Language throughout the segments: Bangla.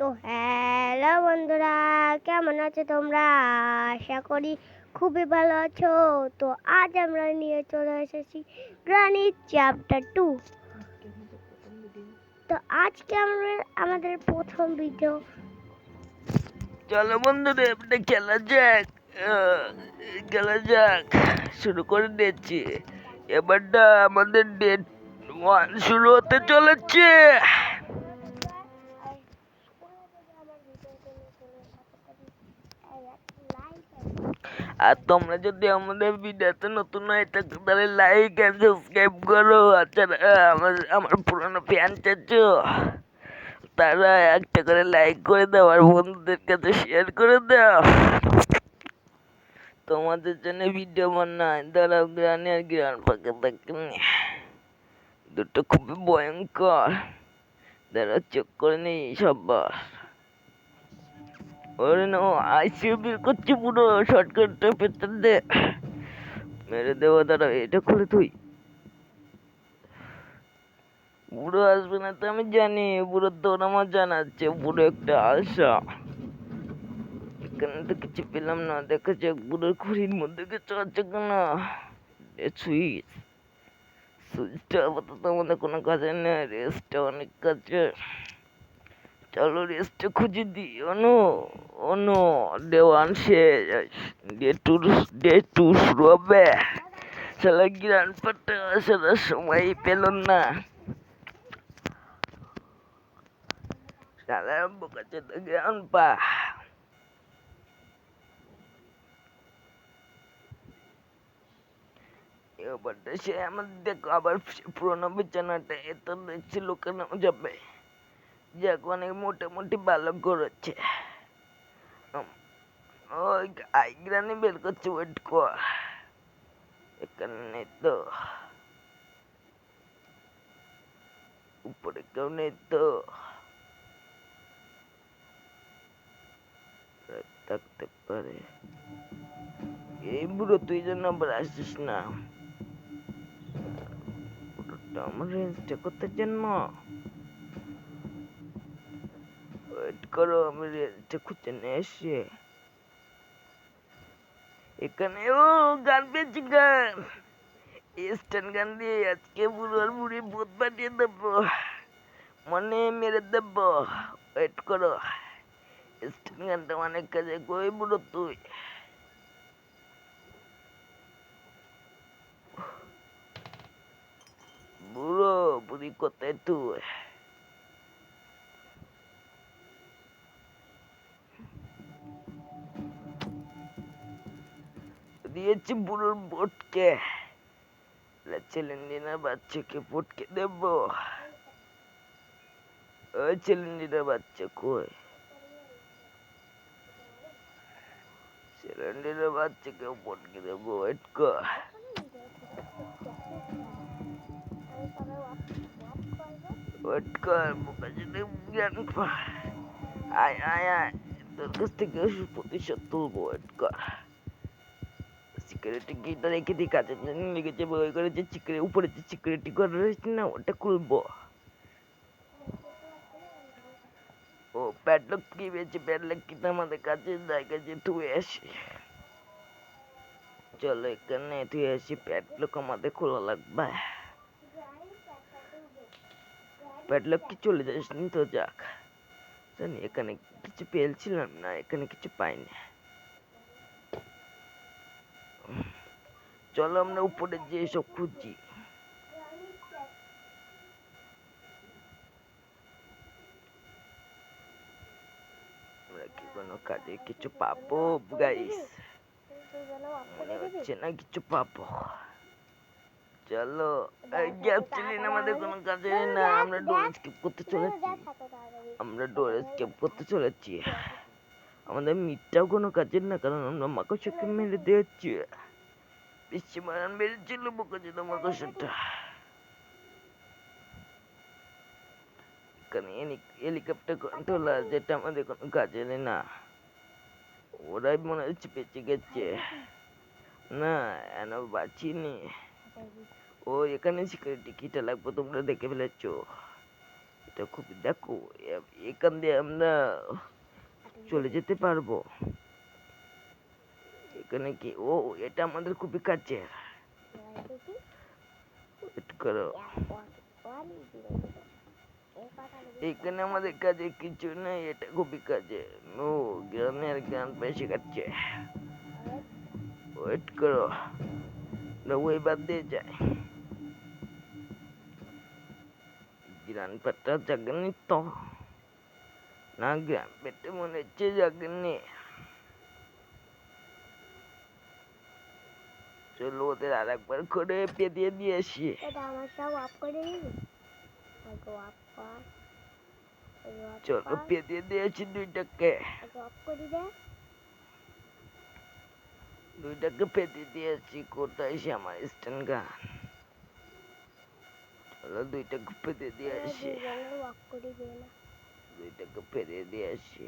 তো হ্যালো বন্ধুরা, কেমন আছো তোমরা? আশা করি খুবই ভালো আছো। তো আজ আমরা নিয়ে চলে এসেছি গ্রানি চ্যাপ্টার 2। তো আজকে আমাদের প্রথম ভিডিও। চলো বন্ধুরা এবারে খেলা যাক শুরু করে দিয়েছি। এবারটা আমাদের ডেট 1 শুরু হতে চলেছে। আর তোমরা যদি আমাদের ভিডিওতে নতুন হয়ে থাকো তাহলে লাইক এন্ড সাবস্ক্রাইব করো। আচ্ছা, আমার পুরনো ফ্যান চাচ্ছো তারা একটা করে লাইক করে দাও আর বন্ধুদের কাছে শেয়ার করে দাও। তোমাদের জন্য ভিডিও বানাই। দাঁড়াও, গ্রানি আর গ্রান্ডপাকে দেখেন, দুটো খুবই ভয়ঙ্কর। দাঁড়াও, চোখ করে নেই সবার। ওরে না, আইসিউ বের করছে পুরো শর্টকাটটা পেছন দে মেরে দেবো। দাঁড়াও, এটা খুলে তুই। বুড়ো আসবে না তো আমি জানি। বুড়ো তোর আমার জানাচ্ছে বুড়ো একটা আশা। এখানে তো কিছু পেলাম না। দেখা যাক বুড়োর ঘড়ির মধ্যে কিছু আছে কিনা। সুইচ সুইচটা আপাতত আমাদের কোনো কাজে নেই। রেস্টটা অনেক কাজে। চলো রেস্টটা খুঁজে দিই। অনু অনু ডে 1 শেষ, ডে 2 শুরু হবে। শালা গ্রান্ডপাটা আসার সময় পেল না। শালা বোকাচোদা গ্রান্ডপা। এবারটা সে আমার দেখো আবার পুরোনো বিছানাটা এত দেখছি লুকানো যাবে। যাক, অনেক মোটামুটি ভালো করেছে। ওই আইগ্রানি বের করছে, ওয়েট কর। এখানে নেই তো, উপরে কেউ নেই তো। থাকতে পারে। এই বুড়ো তুই যেন আবার আসিস না। বুড়োটা আমার রেঞ্জটা কোথায় জন্য। ওয়েট করো, আমি রেঞ্জটা খুঁজে নিয়ে এসে এখানে। ও গান পেয়েছি, গান। স্ট্যান্ড গান দিয়ে আজকে বুড়ো আর বুড়ি ভূত পাঠিয়ে দেবো, মনে মেরে দেবো। ওয়েট করো, স্ট্যান্ড গানটা অনেক কাজে। কই বুড়ো তুই? বুড়ো বুড়ি কোথায় তুই? দিয়েছি বুড়োর বোটকে। ছেলেন্ডিনা বাচ্চাকে পটকে দেব। ওই ছেলেন্ডিনা বাচ্চা কই? ছেলেন্ডিনা বাচ্চাকে পটকে দেব। ওয়েট কর। ওয়েট কর, বোকা যদি জ্ঞান পায়। আয় আয় আয়, তোর কাছ থেকে প্রতিশোধ তুলবো। ওয়েট কর। সিকিউরিটি কিটা রেখে দিই, কাজের জন্য লেগেছে। বই করে যে উপরে যে সিকিউরিটি গার্ড রয়েছে না, ওটা খুলবো। ও প্যাডলক কি পেয়েছে? প্যাডলক কিটা আমাদের কাছে জায়গায় যে তুই আসি। চলো এখানে তুই আসি, প্যাডলক আমাদের খোলা লাগবে। প্যাডলক কি চলে যাস নি তো? যাক, জানি এখানে কিছু পেয়েছিলাম না, এখানে কিছু পাইনি। চলো আমরা উপরে যে সব খুঁজি। আমরা কি কোনো কাজে কিছু পাবো গাইস? মনে হচ্ছে না কিছু পাবো। চলো, গ্যাস সিলিন্ডার আমাদের কোনো কাজে না। আমরা ডোর স্কিপ করতে চলেছি। আমাদের মিটটাও কোনো কাজের না, কারণ আমরা মাকড়সাকে মেরে দিয়েছি। বেশি মারান মেরেছিল বোকাচোদা মাকড়সাটা। এখানে হেলিকপ্টার কন্ট্রোলার, যেটা আমাদের কোনো কাজের না। ওরাই মনে হচ্ছে বেঁচে গেছে। না, এন বাঁচিনি। ও এখানে সিকিউরিটি কিটা লাগবে, তোমরা দেখে ফেলেছো। এটা খুবই দেখো এখান দিয়ে আমরা চলে যেতে পারবো। এখানে কি ও এটা আমাদের খুবই কাছে। ওয়েট করো, এখানে আমাদের কাছে কিছু নেই, এটা খুবই কাছে। ও গ্রামের গান বেশি কাছে। ওয়েট করো, আমরা ওই বাদ দিয়ে যাই। গ্রান পাট্টা জাগেনি তো না, গ্রাম পেটে মনে হচ্ছে জাগেনি। চলো ওদের আর একবার করে পেদিয়ে দিয়ে আসি। আমার সব অফ করে দিবি, চলো পেদিয়ে দিয়েছি দুইটাকে, অফ করে দে। দুইটাকে পেদিয়ে দিয়েছি। কোথায় সে আমার স্ট্যান্ড গান? চলো দুইটাকে পেদিয়ে দিয়ে আসি, অফ করে দে না। দুইটাকে পেদিয়ে দিয়ে আসি।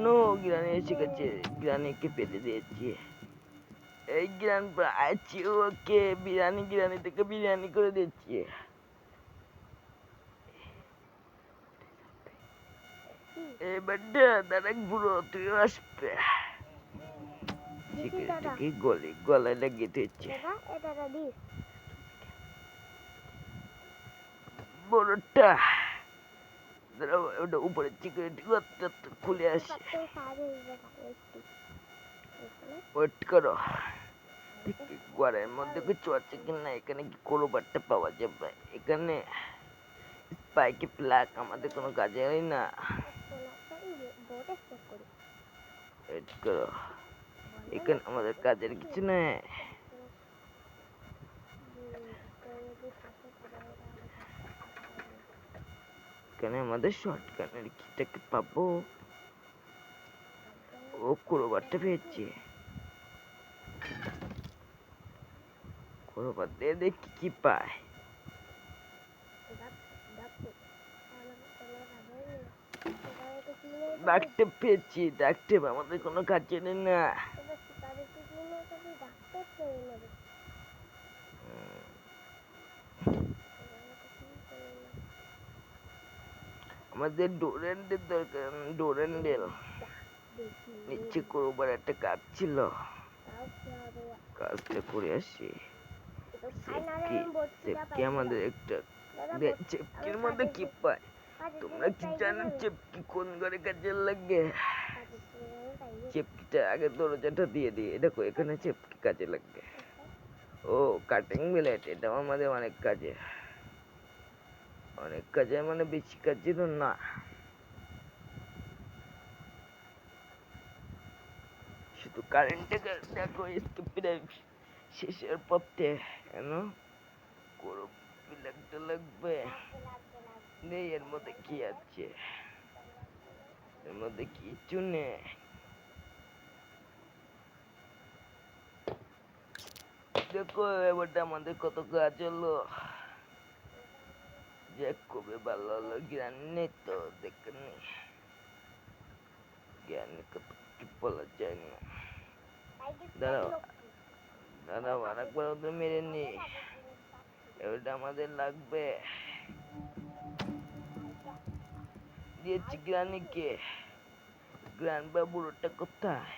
নো, গ্রানি এসে গেছে, গ্রানিকে পেতে দিয়েছি। এই গ্রান আছে, ওকে বিরিয়ানি, গ্রানি থেকে বিরিয়ানি করে দিচ্ছি। এবার দাঁড়াক বুড়ো, তুইও আসবে। সিগারেটটাকে গলায় লাগিয়ে দিচ্ছে। বড়টা ওটা উপরে সিগারেট খুলে আসে। ওয়েট করো, ঘরের মধ্যে কিছু আছে কিনা, এখানে কি করোবারটা পাওয়া যাবে? এখানে স্পাইকি প্লাগ আমাদের কোনো কাজে হয় না। ওয়েট করো, এখানে আমাদের কাজের কিছু নেই। এখানে আমাদের শর্টগানের কিটাকে পাবো। ও করোবারটা পেয়েছি, করোবার দিয়ে দেখি কি পায়। ডাকতে পেয়েছি, ডাকতে আমাদের কোনো কাজে নেই না। আমাদের ডোরেন্টের দরকার, ডোরেন্টেল নিচে করবার একটা কাজ ছিল, কাজটা করে আসি। চেপকি আমাদের একটা, চেপকির মধ্যে কি পায়? তোমরা কি জানো চেপকি কোন ঘরে কাজে লাগে? চেপকিটা আগে দরজাটা দিয়ে দিই, দেখো এখানে চেপকি কাজে লাগবে। ও কাটিং বিলেট, এটাও আমাদের অনেক কাজে, অনেক কাজে, মানে বেশি কাজের না। শুধু কারেন্টে দেখো স্কিপিটা শেষের পথে কেন করো বিলেটটা লাগবে নেই। এর মধ্যে কি আছে? এর মধ্যে কিছু নেই। দেখো এবারটা আমাদের কত কাজ হলো, যে খুবই ভালো হলো। জ্ঞান নেই তো দেখেনি, জ্ঞান কত কি বলা যায় না। দাঁড়াও দাঁড়াও, আর একবার ওদের মেরে নি, এবারটা আমাদের লাগবে। দিয়েছি গ্রানিকে। গ্রান বা বুড়োটা কোথায়?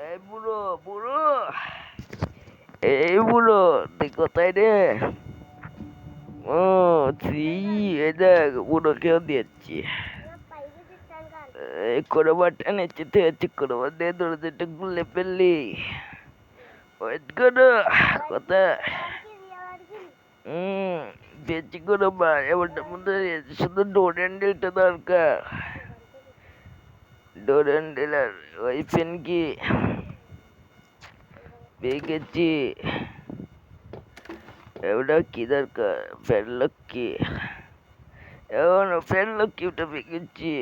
এই বুড়ো, বুড়ো, এই বুড়ো তুই কোথায় রে? ও এই দেখ বুড়োকেও দিয়েছি। এই করোবারটা নিচে থেকে করোবার দিয়ে দরজাটা খুলে ফেললি। ওয়েট করো, কোথায়? দিয়েছি করোবার। এবারটার মধ্যে শুধু ডোর হ্যান্ডেলটা দরকার। ডোর হ্যান্ডেল আর ওই পেন কি পেয়ে গেছি। এবার কি দরকার? প্যাডলক কি? এখন প্যাডলক কি ওটা পেয়ে গেছি।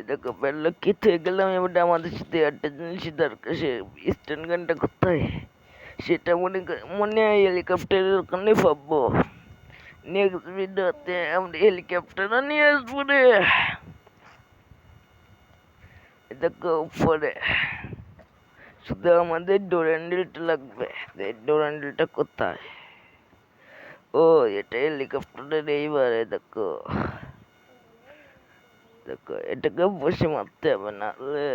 দেখো প্যাডলক কি হয়ে গেলাম। এবার আমাদের সাথে একটা জিনিস দরকার, সে স্ট্যান্ড গানটা কোথায়? সেটা মনে হয় হেলিকপ্টারের ওখানে পাবো। নেক্সট ভিডিওতে আমরা হেলিকপ্টারও নিয়ে আসবো রে। দেখো উপরে শুধু আমাদের ডোর হ্যান্ডেলটা লাগবে। ডোর হ্যান্ডেলটা কোথায়? ও, এটা হেলিকপ্টারের এইবারে দেখো দেখো, এটাকে বসে মারতে হবে, নাহলে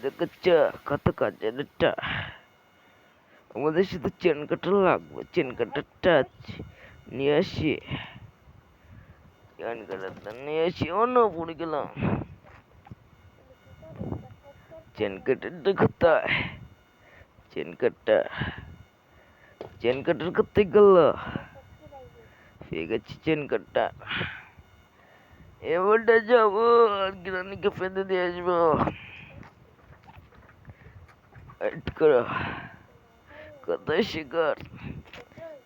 দেখেছ কত কাজের এটা। আমাদের শুধু চেন কাটার লাগবে, চেন কাটারটা নিয়ে আসি। চেন কাটারটা নিয়ে আসি। অন্য পড়ে গেলাম। চেন কাটারটা কোথায়? চেন কাটার, চেন কাটার কোথায় গেল? পেয়ে গেছি চেন কাটার। এবারটা যাবো আর গ্রানিকে ফেলে দিয়ে আসবো। ওয়েট করো, কোথায় শিকার?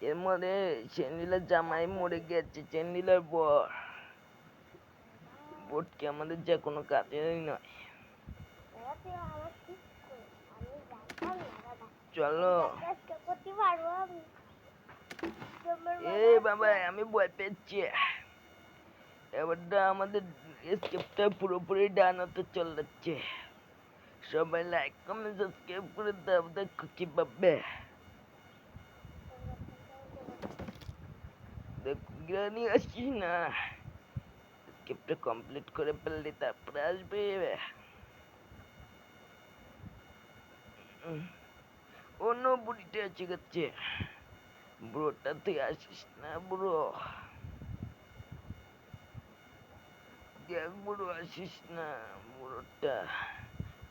এর মধ্যে চেন্ডিলার জামাই মরে গেছে, চেন্ডিলার বর। বোটকে আমাদের যে কোনো কাজেরই নয়। চলো। এই বাবা, আমি ভয় পেয়েছি। এবারটা আমাদের স্কেপটা পুরোপুরি ডান হতে চলেছে। সবাই লাইক কমেন্ট সাবস্ক্রাইব করে দাও, দেখো কিভাবে। গ্রানি আসছিস না, স্কেপটা কমপ্লিট করে ফেললি তারপরে আসবে। অন্য বুড়িটা এসে গেছে। বুড়োটা তুই আসিস না বুড়ো, দেখ বুড়ো আসিস না।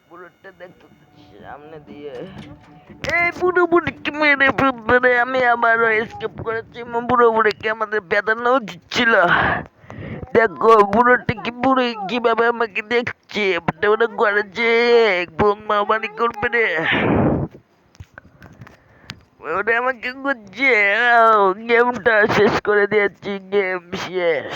বুড়োটা দেখতো সামনে দিয়ে। এই বুড়ো বুড়িকে মেরে ফেলবে। আমি আবারও এসকেপ করেছি। বুড়ো বুড়িকে আমাদের বেদানো উচিত ছিল। দেখো বুড়োটা বুড়ি কিভাবে আমাকে দেখছে। ওটা ঘরে যে মামানি করবে রে। ওটা আমাকে খুঁজছে। গেমটা শেষ করে দিয়েছি, গেম শেষ।